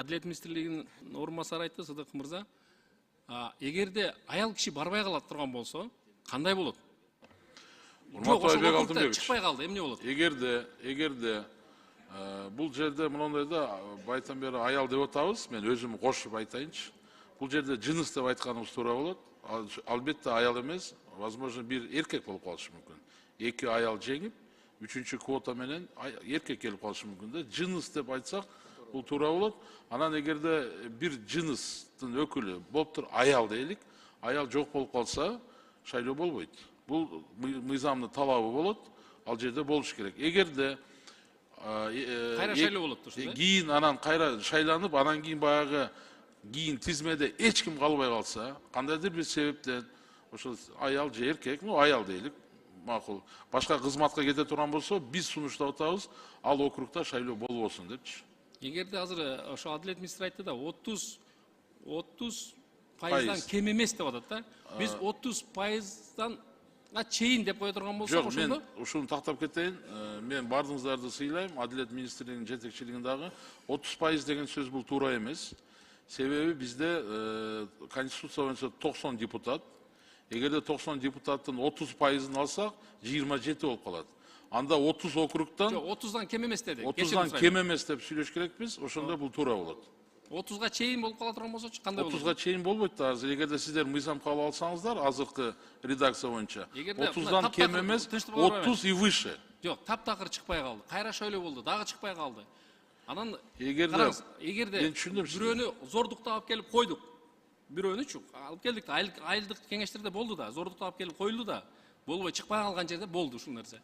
Адилет министрлигинин орун басары айтты, Сыдык мырза. Эгерде аял киши барбай калат турган болсо, кандай болот? Урматтуу Айбек Алтынбекович, чыкпай калды, эмне болот? эгерде бул жерде мындайда байтан бери аял деп атабыз, мен өзүм кошуп айтайынчы. Бул жерде жыныс деп айтканыбыз туура болот. Албетте аял эмес, возможно бир эркек болуп калышы мүмкүн. Эки аял жеңип, үчүнчү квота менен эркек келип калышы мүмкүн да. Жыныс деп айтсак, бул туура болот. Анан эгерде бир жыныстын өкүлү болуптур аял дейли, аял жок болуп калса, шайлоо болбойт. Бул мыйзамдын талабы болот. Ал жерде болуш керек. Эгерде Кайра шайлоо болот турсуз, кийин анан кайра шайланып, анан кийин баягы кийин тизмеде эч ким калбай калса, кандайдыр бир себептен ошол аял же эркек, аял дейли, макул, башка кызматка кете турган болсо, биз сунуштап атабыз, ал округда шайлоо болбосун депчи. Эгерде азыр ошо Адилет министр айтты да, 30% кем эмес деп атат да. Биз 30% чейин деп кое турган болсок, ошондо? Жок, мен ушуну тактап кетейин. Мен бардыгыңыздарды сыйлайм. Адилет министрлигинин жетекчилигиндагы 30% деген сөз бул туура эмес. Себеби бизде конституция боюнча 90 депутат. Эгерде 90 депутаттын 30%-ын алсак, 27 болуп калат. Анда 30 округтан 30-дан кем эмес деди. 30-дан кем эмес деп сүйлөш керекпиз. Ошондо бул туура болот. 30-га чейин болуп кала турган болсочу кандай болот? 30-га чейин болбойт да. Азыр эгерде сиздер мыйзам кабыл алсаңыздар, азыркы редакция боюнча 30-дан кем эмес, 30 и выше. Жок, таптакыр чыкпай калды. Кайра шайлоо болду, дагы чыкпай калды. Анан эгерде мен түшүндүм, бирөөнү зордуктап алып келип койдук. Бирөөнүчү алып келдик да, айылдык кеңештерде болду да, зордуктап алып келип коюлду да. Болбой чыкпай калган жерде болду ушул нерсе.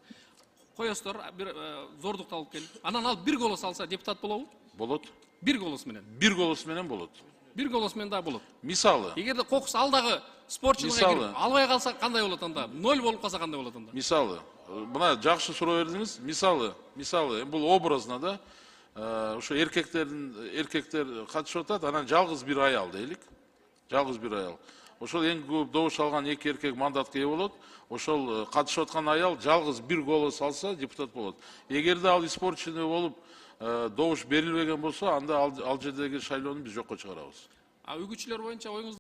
Коёсуздар, бир зордуктап алып келип. Анан ал бир голос алса депутат болобу? Болот. Бир голос менен. Бир голос менен болот. Бир голос менен да болот. Мисалы. Эгерде кокус алдагы спортчуларга кирип албай калса кандай болот анда? 0 болуп калса кандай болот анда? Мисалы. Мына жакшы суроо бердиңиз. Мисалы, бул образно да, ошо эркектер катышып атат, анан жалгыз бир аял дейлик. Жалгыз бир аял. Ошол эң көп добуш алган эки эркек мандатка ээ болот. Ошол катышып аткан аял жалгыз бир голос алса депутат болот. Эгерде ал испорченный болуп, добуш берилбеген болсо, анда ал жердеги шайлоону биз жокко чыгарабыз. Үгүтчүлөр боюнча оюңуз